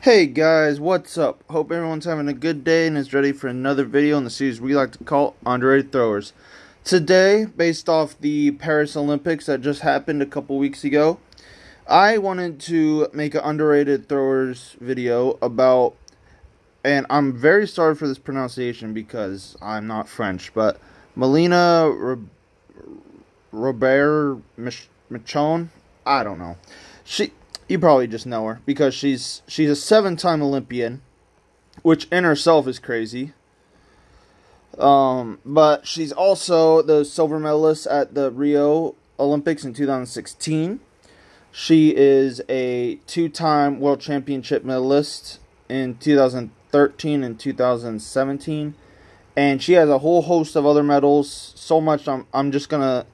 Hey guys, what's up? Hope everyone's having a good day and is ready for another video in the series we like to call Underrated Throwers. Today, based off the Paris Olympics that just happened a couple weeks ago, I wanted to make an underrated throwers video about, and I'm very sorry for this pronunciation because I'm not French, but Mélina Robert-Michon. I don't know. You probably just know her because she's a 7-time Olympian, which in herself is crazy. But she's also the silver medalist at the Rio Olympics in 2016. She is a 2-time world championship medalist in 2013 and 2017. And she has a whole host of other medals. So much I'm just gonna,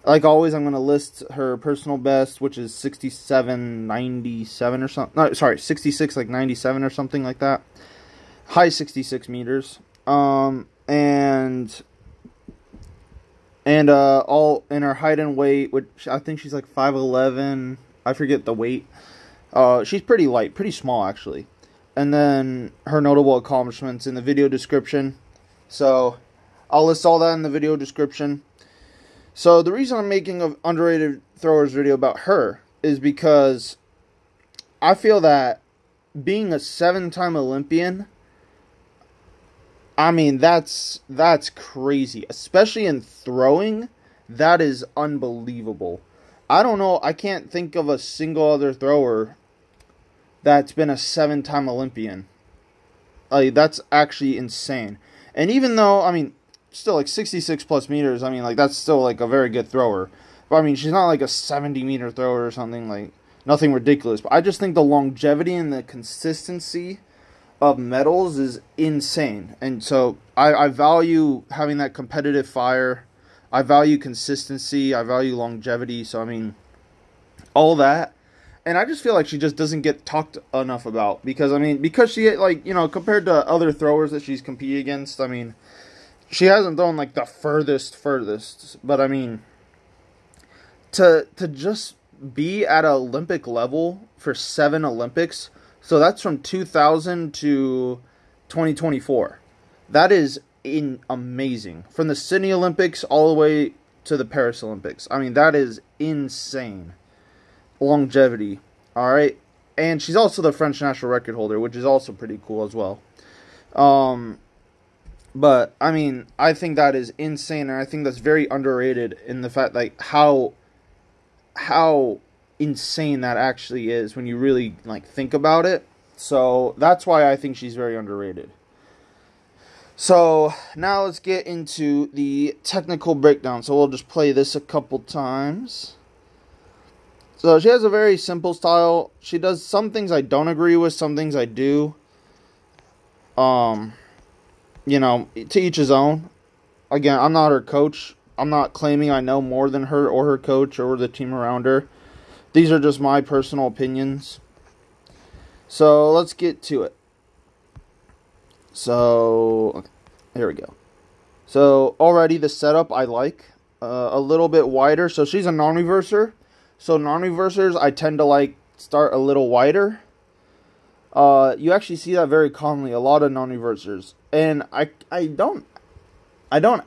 like always, I'm going to list her personal best, which is 67.97 or something. No, sorry, 66 like 97 or something like that. High 66 meters. And all in her height and weight, which I think she's like 5'11". I forget the weight. She's pretty light, pretty small actually. And then her notable accomplishments in the video description. So I'll list all that in the video description. So the reason I'm making an underrated throwers video about her is because I feel that being a 7-time Olympian, I mean, that's crazy. Especially in throwing, that is unbelievable. I don't know, I can't think of a single other thrower that's been a 7-time Olympian. That's actually insane. And even though, I mean, still like 66 plus meters, I mean, like, that's still like a very good thrower. But I mean, she's not like a 70-meter thrower or something, like nothing ridiculous. But I just think the longevity and the consistency of medals is insane. And so I value having that competitive fire. I value consistency. I value longevity. So I mean, all that. And I just feel like she just doesn't get talked enough about because, I mean, because she, like, you know, compared to other throwers that she's competed against, I mean, she hasn't thrown like the furthest, but I mean, to just be at an Olympic level for 7 Olympics, so that's from 2000 to 2024. That is amazing. From the Sydney Olympics all the way to the Paris Olympics. I mean, that is insane longevity. All right, and she's also the French national record holder, which is also pretty cool as well. But, I mean, I think that is insane, and I think that's very underrated in the fact, like, how insane that actually is when you really, like, think about it. So, that's why I think she's very underrated. So, now let's get into the technical breakdown. So, we'll just play this a couple times. So, she has a very simple style. She does some things I don't agree with, some things I do. You know, to each his own. Again, I'm not her coach. I'm not claiming I know more than her or her coach or the team around her. These are just my personal opinions. So, let's get to it. So, okay, here we go. So, already the setup I like. A little bit wider. So, she's a non-reverser. So, non-reversers, I tend to like start a little wider. You actually see that very commonly, a lot of non-reversers. And I don't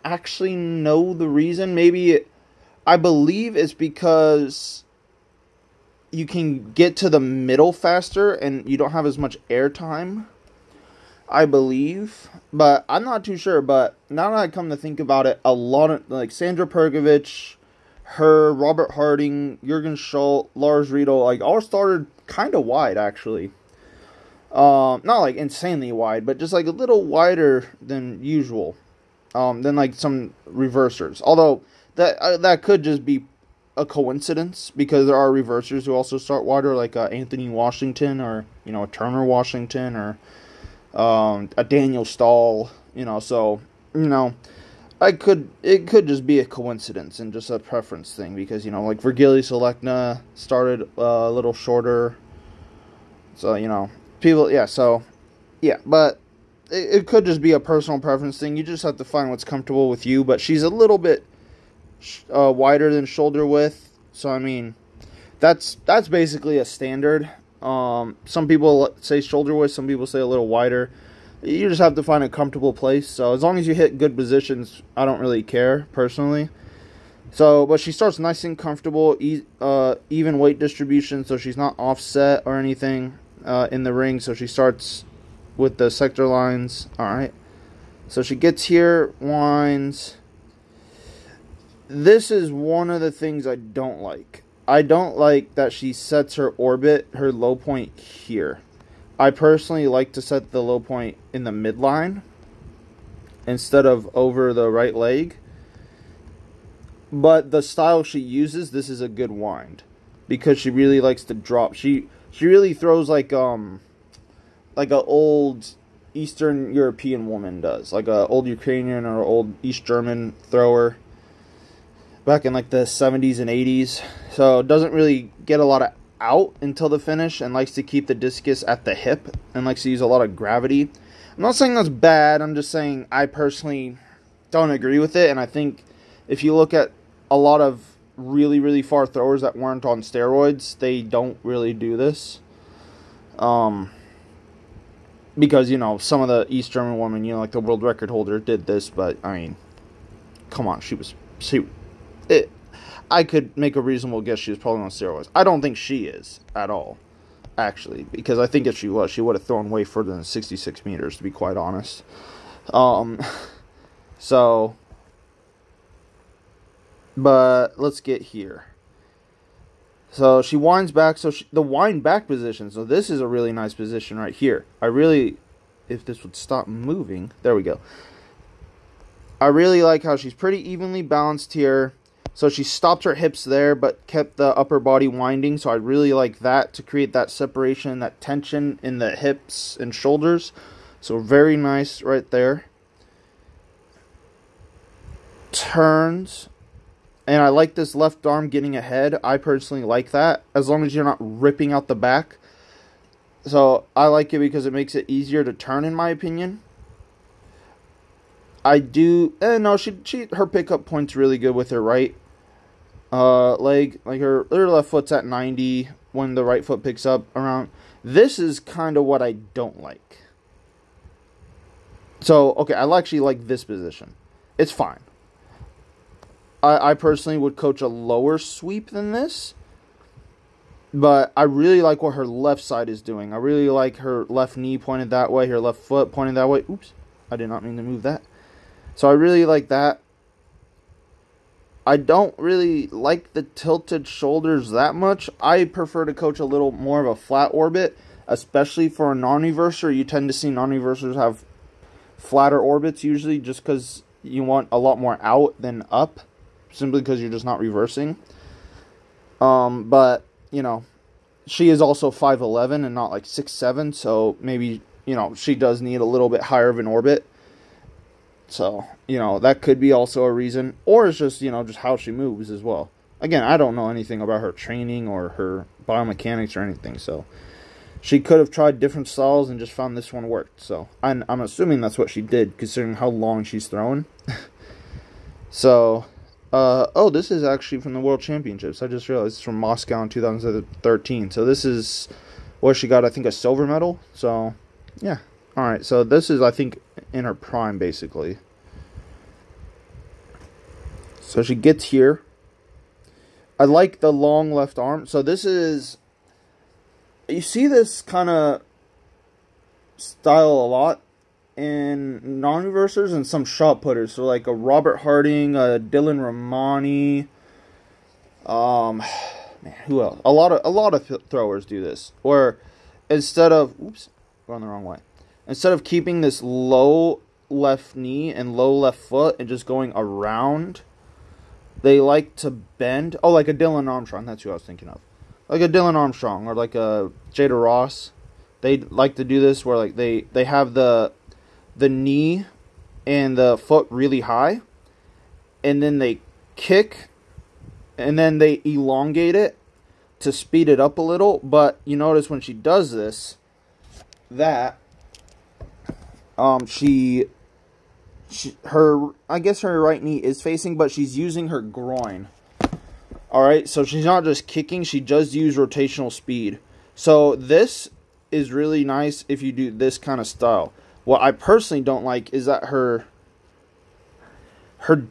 actually know the reason. I believe it's because you can get to the middle faster and you don't have as much air time, I believe. But I'm not too sure. But now that I come to think about it, a lot of, like, Sandra Perkovic, her, Robert Harding, Jürgen Schultz, Lars Riedel, like, all started kind of wide, actually. Not like insanely wide, but just like a little wider than usual, than like some reversers. Although that could just be a coincidence because there are reversers who also start wider, like Anthony Washington or, you know, Turner Washington or a Daniel Stahl. You know, so, you know, it could just be a coincidence and just a preference thing because, you know, like Virgilijus Alekna started a little shorter, so, you know. People, yeah, so, yeah, but it could just be a personal preference thing. You just have to find what's comfortable with you, but she's a little bit wider than shoulder width, so, I mean, that's basically a standard. Some people say shoulder width, some people say a little wider. You just have to find a comfortable place. So as long as you hit good positions, I don't really care personally. So, but she starts nice and comfortable, even weight distribution, so she's not offset or anything in the ring. So she starts with the sector lines. All right. So she gets here, winds. This is one of the things I don't like. I don't like that she sets her orbit, her low point here. I personally like to set the low point in the midline instead of over the right leg. But the style she uses, this is a good wind because she really likes to drop. She really throws like a old Eastern European woman does, like a old Ukrainian or old East German thrower back in like the 70s and 80s. So doesn't really get a lot of out until the finish and likes to keep the discus at the hip and likes to use a lot of gravity. I'm not saying that's bad. I'm just saying I personally don't agree with it. And I think if you look at a lot of really, really far throwers that weren't on steroids, they don't really do this. Because, you know, some of the East German women, you know, like the world record holder did this, but, I mean, come on, I could make a reasonable guess she was probably on steroids. I don't think she is at all, actually, because I think if she was, she would have thrown way further than 66 meters, to be quite honest. But let's get here. So she winds back. So the wind back position. So this is a really nice position right here. If this would stop moving, there we go. I really like how she's pretty evenly balanced here. So she stopped her hips there, but kept the upper body winding. So I really like that to create that separation, that tension in the hips and shoulders. So very nice right there. Turns. And I like this left arm getting ahead. I personally like that, as long as you're not ripping out the back. So I like it because it makes it easier to turn, in my opinion. I do. No, her pickup point's really good with her right leg. Like her left foot's at 90 when the right foot picks up around. This is kind of what I don't like. So, okay, I actually like this position. It's fine. I personally would coach a lower sweep than this. But I really like what her left side is doing. I really like her left knee pointed that way, her left foot pointed that way. Oops, I did not mean to move that. So I really like that. I don't really like the tilted shoulders that much. I prefer to coach a little more of a flat orbit, especially for a non-reverser. You tend to see non-reversers have flatter orbits usually just because you want a lot more out than up, simply because you're just not reversing. But, you know, she is also 5'11" and not like 6'7", so maybe, you know, she does need a little bit higher of an orbit. So, you know, that could be also a reason. Or it's just, you know, just how she moves as well. Again, I don't know anything about her training or her biomechanics or anything, so she could have tried different styles and just found this one worked. So, I'm assuming that's what she did, considering how long she's throwing. So, oh, this is actually from the World Championships. I just realized it's from Moscow in 2013. So this is where she got, I think, a silver medal. So, yeah. Alright, so this is, I think, in her prime, basically. So she gets here. I like the long left arm. So this is... You see this kind of style a lot in non-reversers and some shot putters. So like a Robert Harding, a Dylan Romani, man, who else? A lot of throwers do this. Or instead of, oops, going the wrong way. Instead of keeping this low left knee and low left foot and just going around, they like to bend. Oh, like a Dylan Armstrong. That's who I was thinking of. Like a Dylan Armstrong or like a Jada Ross. They like to do this where like they have the knee and the foot really high, and then they kick, and then they elongate it to speed it up a little. But you notice when she does this, that I guess her right knee is facing, but she's using her groin. Alright, so she's not just kicking, she does use rotational speed. So this is really nice if you do this kind of style. What I personally don't like is that her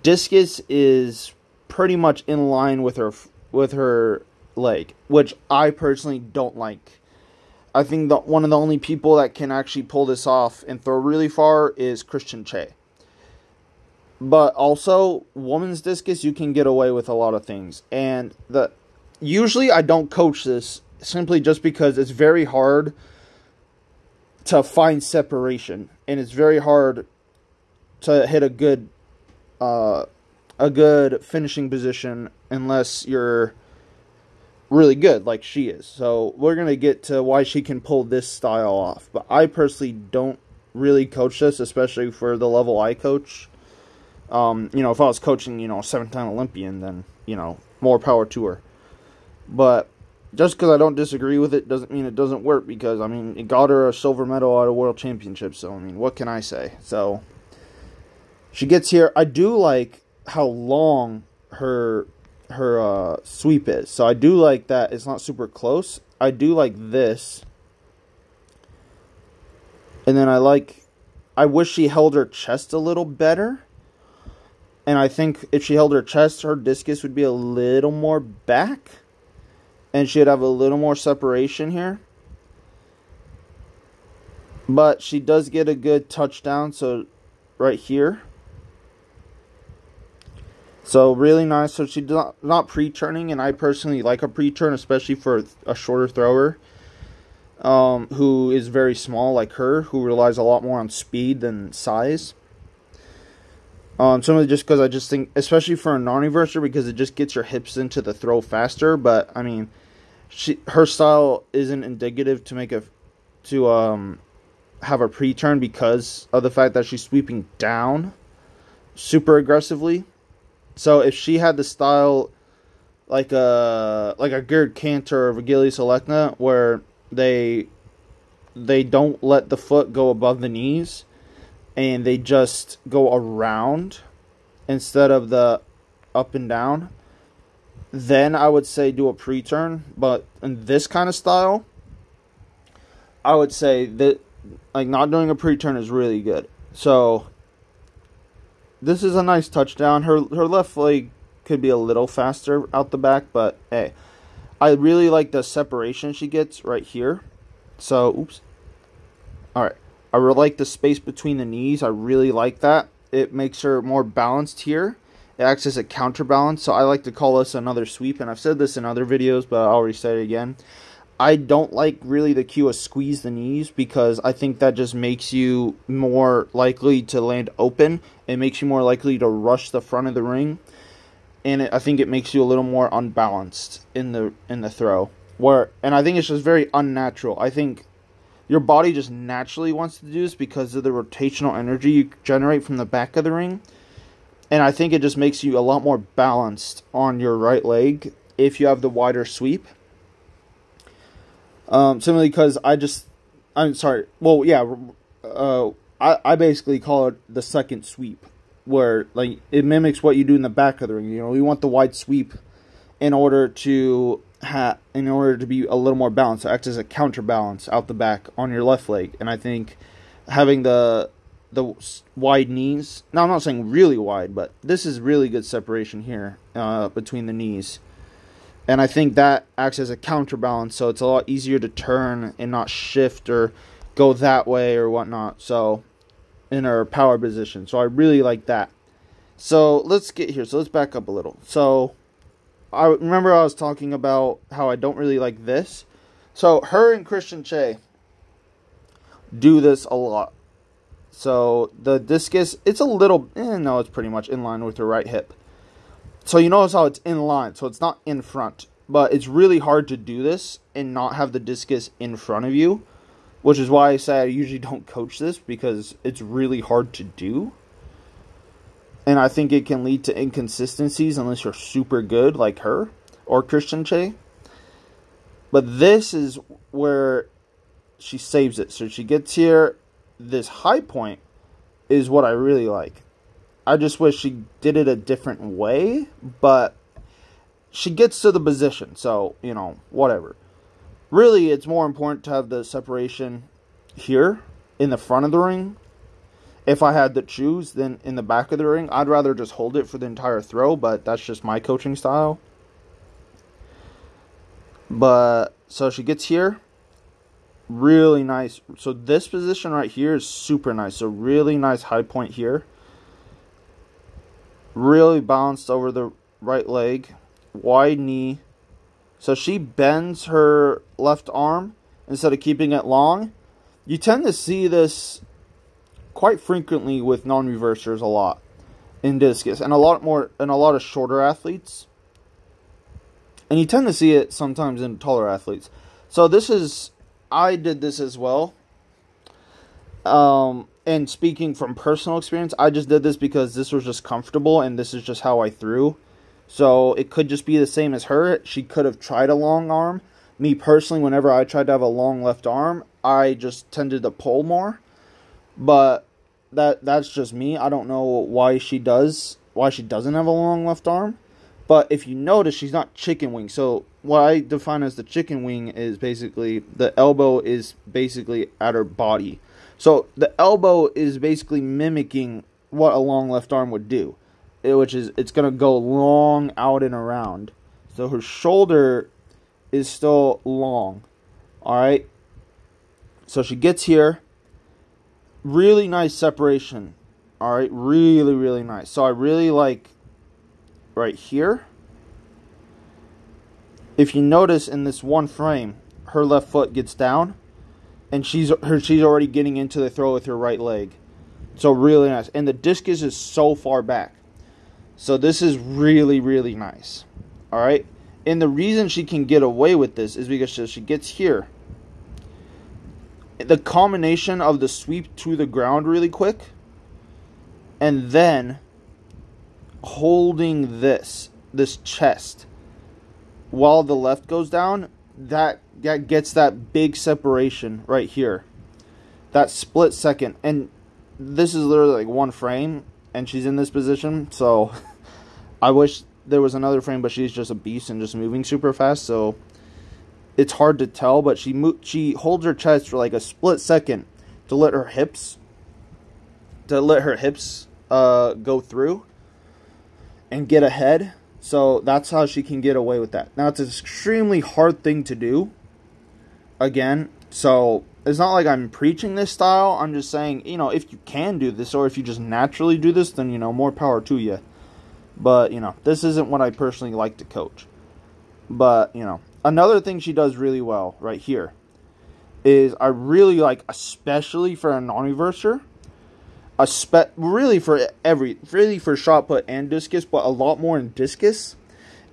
discus is pretty much in line with her leg, which I personally don't like. I think that one of the only people that can actually pull this off and throw really far is Christian Che. But also, women's discus, you can get away with a lot of things. And usually I don't coach this simply just because it's very hard to find separation. And it's very hard to hit a good finishing position unless you're really good like she is. So we're going to get to why she can pull this style off. But I personally don't really coach this, especially for the level I coach. If I was coaching, a 7-time Olympian, then, more power to her. But just because I don't disagree with it doesn't mean it doesn't work, because, it got her a silver medal at a world championship. So, what can I say? So, she gets here. I do like how long her sweep is. So I do like that it's not super close. I do like this. And then I wish she held her chest a little better. And I think if she held her chest, her discus would be a little more back. And she'd have a little more separation here. But she does get a good touchdown, so right here. So really nice. So she's not pre-turning, and I personally like a pre-turn, especially for a shorter thrower who is very small like her, who relies a lot more on speed than size. Simply just because I just think, especially for a non-reverser, because it just gets your hips into the throw faster. But her style isn't indicative to have a pre-turn because of the fact that she's sweeping down super aggressively. So if she had the style like a Gerd Kanter or Virgilijus Alekna, where they don't let the foot go above the knees and they just go around instead of the up and down, then I would say do a pre-turn. But in this kind of style, I would say that not doing a pre-turn is really good. So this is a nice touchdown. Her left leg could be a little faster out the back, but hey, I really like the separation she gets right here. So, oops. Alright. I really like the space between the knees. I really like that. It makes her more balanced here. It acts as a counterbalance, so I like to call this another sweep, and I've said this in other videos, but I'll restate it again. I don't like really the cue of squeeze the knees, because I think that just makes you more likely to land open. It makes you more likely to rush the front of the ring, and I think it makes you a little more unbalanced in the throw. And I think it's just very unnatural. I think your body just naturally wants to do this because of the rotational energy you generate from the back of the ring, and I think it just makes you a lot more balanced on your right leg if you have the wider sweep. Simply because I basically call it the second sweep, where it mimics what you do in the back of the ring. You want the wide sweep in order to be a little more balanced, to act as a counterbalance out the back on your left leg. And I think having the wide knees, now I'm not saying really wide, but this is really good separation here between the knees. And I think that acts as a counterbalance, so it's a lot easier to turn and not shift or go that way or whatnot. So, in our power position. So I really like that. So let's get here. So let's back up a little. So I remember I was talking about how I don't really like this. So her and Christian Che do this a lot. So the discus, it's a little, no, it's pretty much in line with her right hip. So you notice how it's in line, so it's not in front. But it's really hard to do this and not have the discus in front of you, which is why I say I usually don't coach this, because it's really hard to do. And I think it can lead to inconsistencies unless you're super good like her or Christian Che. But this is where she saves it. So she gets here. This high point is what I really like. I just wish she did it a different way, but she gets to the position, so, whatever. Really, it's more important to have the separation here in the front of the ring. If I had to choose, then in the back of the ring, I'd rather just hold it for the entire throw, but that's just my coaching style. But, so she gets here. Really nice. So this position right here is super nice. So really nice high point here. Really balanced over the right leg. Wide knee. So she bends her left arm instead of keeping it long. You tend to see this quite frequently with non-reversers a lot in discus, and a lot more in a lot of shorter athletes. And you tend to see it sometimes in taller athletes. So this is, I did this as well. And speaking from personal experience, I just did this because this was just comfortable and this is just how I threw. So it could just be the same as her. She could have tried a long arm. Me personally, whenever I tried to have a long left arm, I just tended to pull more. But that's just me. I don't know why she doesn't have a long left arm. But if you notice, she's not chicken wing. So what I define as the chicken wing is basically the elbow is basically at her body. So the elbow is basically mimicking what a long left arm would do, which is it's going to go long out and around. So her shoulder is still long. All right. So she gets here. Really nice separation. All right. Really, really nice. So I really like right here. If you notice in this one frame, her left foot gets down. And she's already getting into the throw with her right leg. So really nice. And the discus is so far back. So this is really, really nice. Alright. And the reason she can get away with this is because she gets here. The combination of the sweep to the ground really quick. And then holding this chest while the left goes down. That gets that big separation right here. That split second. And this is literally like one frame. And she's in this position. So I wish there was another frame. But she's just a beast and just moving super fast. So it's hard to tell. But she holds her chest for like a split second. To let her hips go through. And get ahead. So that's how she can get away with that. Now, it's an extremely hard thing to do. Again, so it's not like I'm preaching this style. I'm just saying, you know, if you can do this or if you just naturally do this, then, you know, more power to you. But, you know, this isn't what I personally like to coach. But, you know, another thing she does really well right here is I really like, especially for a non-reverser, really for shot put and discus, but a lot more in discus,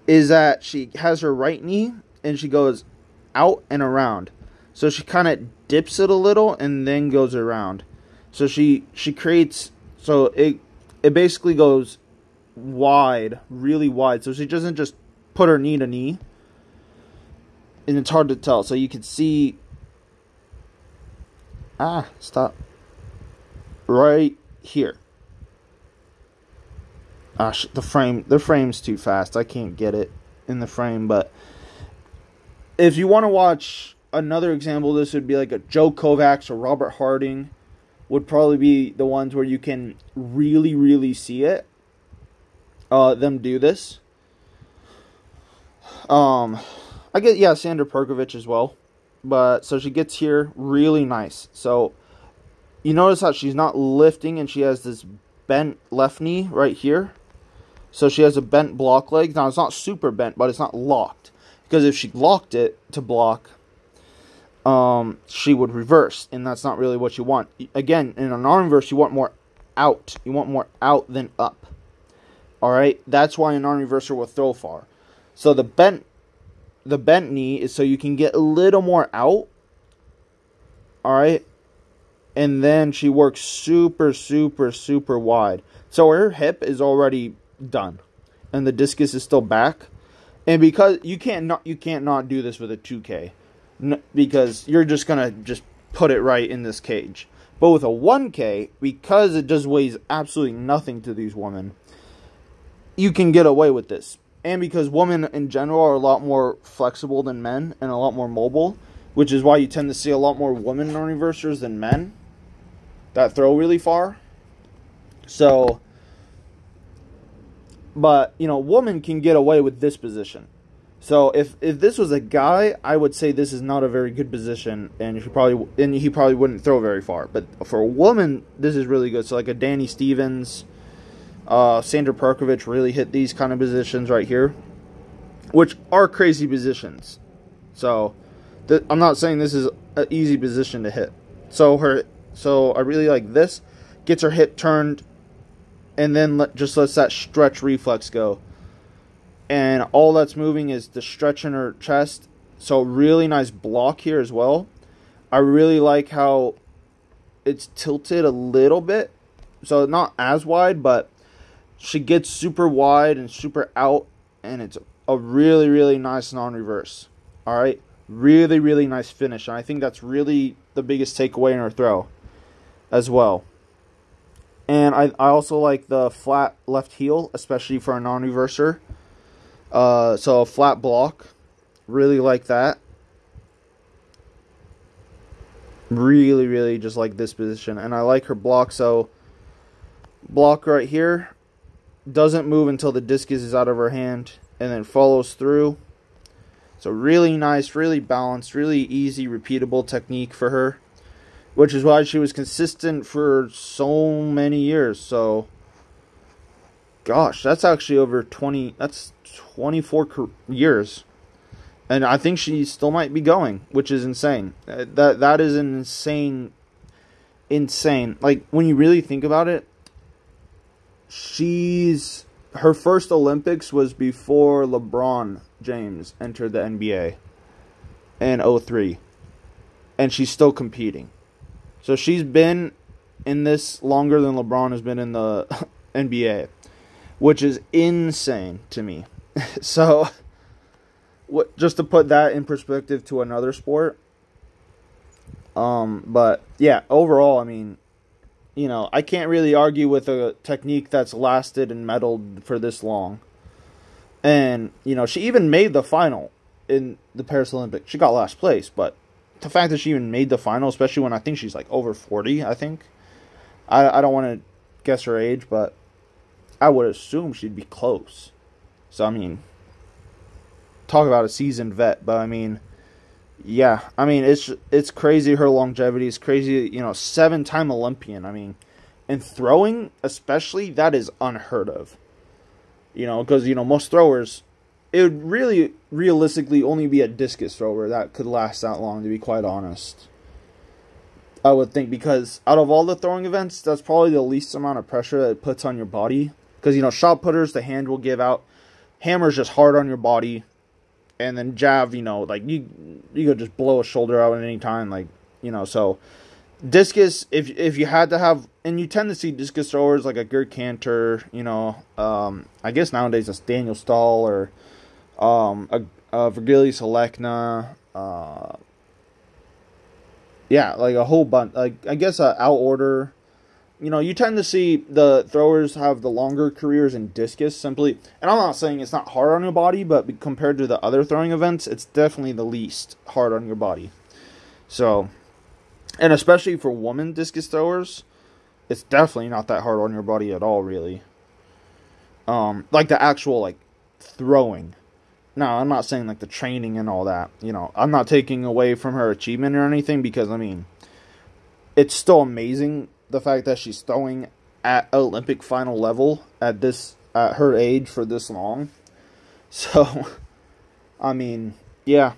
is that she has her right knee and she goes out and around. So she kind of dips it a little and then goes around. So she creates, so it basically goes wide, really wide. So she doesn't just put her knee to knee. And it's hard to tell. So you can see, stop. Right here. The frame's too fast. I can't get it in the frame. But if you want to watch another example, this would be like a Joe Kovacs or Robert Harding would probably be the ones where you can really, really see it. Them do this. I get, yeah, Sandra Perkovic as well. But so she gets here really nice. So you notice how she's not lifting and she has this bent left knee right here. So she has a bent block leg. Now, it's not super bent, but it's not locked. Because if she locked it to block, she would reverse. And that's not really what you want. Again, in an arm reverse, you want more out. You want more out than up. Alright? That's why an arm reverser will throw far. So the bent knee is so you can get a little more out. Alright? And then she works super, super, super wide. So her hip is already done. And the discus is still back. And because you can't not do this with a 2K. Because you're just going to just put it right in this cage. But with a 1K, because it just weighs absolutely nothing to these women, you can get away with this. and because women in general are a lot more flexible than men and a lot more mobile, which is why you tend to see a lot more women non-reversers than men that throw really far. So, but, you know, women can get away with this position. So if this was a guy, I would say this is not a very good position, and he probably wouldn't throw very far. But for a woman, this is really good. So like a Danny Stevens, Sandra Perkovich really hit these kind of positions right here, which are crazy positions. So I'm not saying this is an easy position to hit. So I really like this. Gets her hip turned, and then just lets that stretch reflex go. And all that's moving is the stretch in her chest. So really nice block here as well. I really like how it's tilted a little bit. So not as wide, but she gets super wide and super out. And it's a really, really nice non-reverse. Alright? Really, really nice finish. And I think that's really the biggest takeaway in her throw as well. And I also like the flat left heel, especially for a non-reverser. So a flat block, really like that. Really, really just like this position. And I like her block, so block right here, doesn't move until the discus is out of her hand, and then follows through. So really nice, really balanced, really easy, repeatable technique for her, which is why she was consistent for so many years. So, gosh, that's actually over 20, that's 24 years, and I think she still might be going, which is insane. That is an insane. Like, when you really think about it, her first Olympics was before LeBron James entered the NBA in 2003, and she's still competing. So she's been in this longer than LeBron has been in the NBA, which is insane to me. So, just to put that in perspective to another sport. But yeah, overall, I mean, you know, I can't really argue with a technique that's lasted and medaled for this long. And, you know, she even made the final in the Paris Olympics. She got last place, but the fact that she even made the final, especially when I think she's like over 40, I think. I don't want to guess her age, but I would assume she'd be close. So, I mean, talk about a seasoned vet, but I mean, yeah, I mean, it's crazy, her longevity is crazy, you know, 7-time Olympian, I mean, and throwing, especially, that is unheard of, you know, because, you know, most throwers, it would really, realistically, only be a discus thrower that could last that long, to be quite honest, I would think, because out of all the throwing events, that's probably the least amount of pressure that it puts on your body, because, you know, shot putters, the hand will give out, hammer's just hard on your body, and then jab, you know, like, you could just blow a shoulder out at any time, like, you know, so, discus, if you had to have, and you tend to see discus throwers like a Gerd Cantor, you know, I guess nowadays it's Daniel Stahl, or, a Virgilis Alekna, yeah, like a whole bunch, like, I guess out order. You know, you tend to see the throwers have the longer careers in discus, simply. And I'm not saying it's not hard on your body, but compared to the other throwing events, it's definitely the least hard on your body. So, and especially for women discus throwers, it's definitely not that hard on your body at all, really. Like the actual, like, throwing. No, I'm not saying, like, the training and all that. You know, I'm not taking away from her achievement or anything, because, I mean, it's still amazing, the fact that she's throwing at Olympic final level at her age for this long. So, I mean, yeah.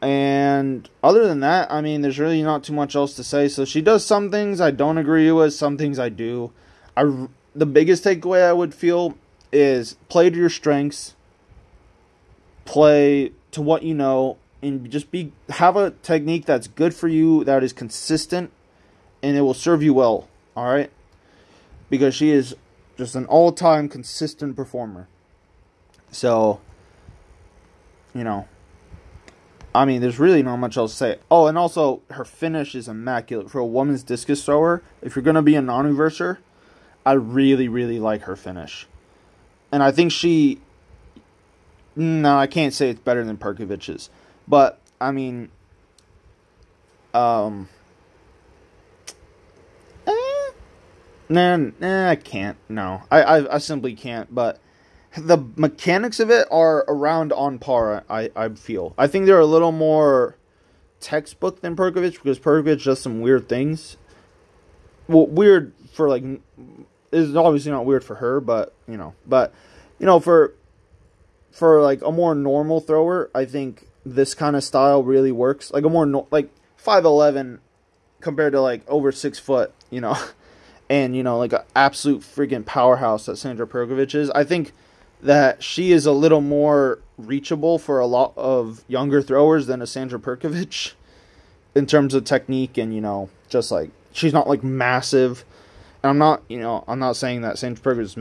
And other than that, I mean, there's really not too much else to say. So she does some things I don't agree with, some things I do. The biggest takeaway I would feel is play to your strengths, play to what you know, and just have a technique that's good for you, that is consistent, and it will serve you well, alright? Because she is just an all-time consistent performer. So, you know, I mean, there's really not much else to say. Oh, and also, her finish is immaculate. For a woman's discus thrower, if you're going to be a non-reverser, I really, really like her finish. And I think she No, I can't say it's better than Perkovic's. But, I mean, nah, I can't. No, I simply can't. But the mechanics of it are around on par, I feel. I think they're a little more textbook than Perkovic, because Perkovic does some weird things. Well, weird for, like, is obviously not weird for her, but, you know, for like a more normal thrower, I think this kind of style really works. Like a more, like 5'11" compared to like over 6 foot, you know, and, you know, like an absolute freaking powerhouse that Sandra Perkovic is. I think that she is a little more reachable for a lot of younger throwers than a Sandra Perkovic in terms of technique, and, you know, just like, she's not like massive. And I'm not saying that Sandra Perkovic is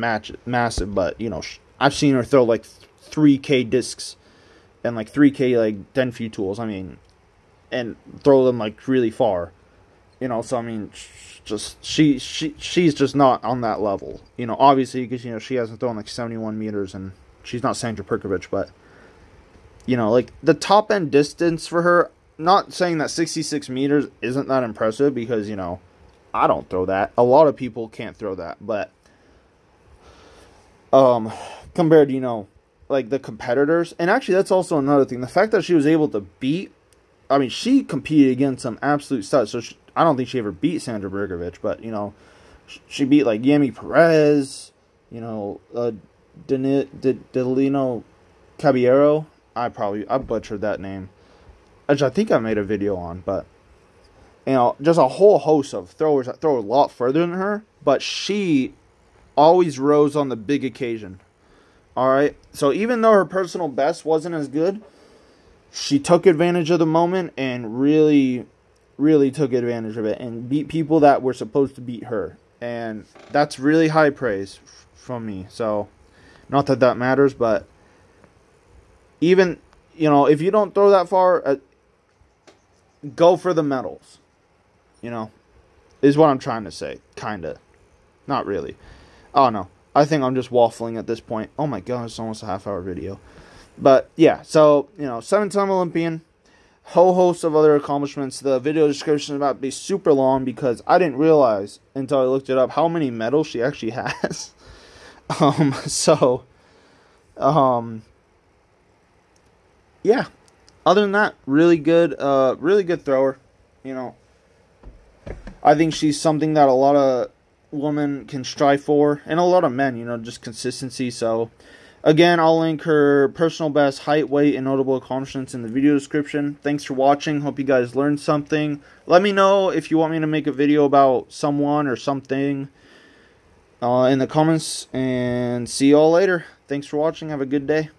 massive, but, you know, I've seen her throw like 3K discs and like 3K like Denfu tools. I mean, and throw them like really far, you know. So I mean, she's just not on that level, you know. Obviously, because, you know, she hasn't thrown like 71 meters, and she's not Sandra Perkovic, but, you know, like the top end distance for her. Not saying that 66 meters isn't that impressive, because, you know, I don't throw that. A lot of people can't throw that, but compared to, you know, like the competitors. And actually, that's also another thing. The fact that she was able to beat, I mean, she competed against some absolute studs. So I don't think she ever beat Sandra Perkovic, but, you know, she beat like Yami Perez, you know, Delino Caballero. I butchered that name, which I think I made a video on, but, you know, just a whole host of throwers that throw a lot further than her, but she always rose on the big occasion. Alright, so even though her personal best wasn't as good, she took advantage of the moment and really, really took advantage of it and beat people that were supposed to beat her. And that's really high praise from me. So, not that that matters, but even, you know, if you don't throw that far, go for the medals. You know, is what I'm trying to say. Kinda. Not really. Oh, no. I think I'm just waffling at this point. Oh my god, it's almost a half-hour video. But, yeah, so, you know, 7-time Olympian. Whole host of other accomplishments. The video description is about to be super long, because I didn't realize until I looked it up how many medals she actually has. Yeah. Other than that, really good thrower. You know, I think she's something that a lot of women can strive for, and a lot of men, you know, just consistency. So, again, I'll link her personal best, height, weight, and notable accomplishments in the video description. Thanks for watching. Hope you guys learned something. Let me know if you want me to make a video about someone or something in the comments, and see y'all later. Thanks for watching. Have a good day.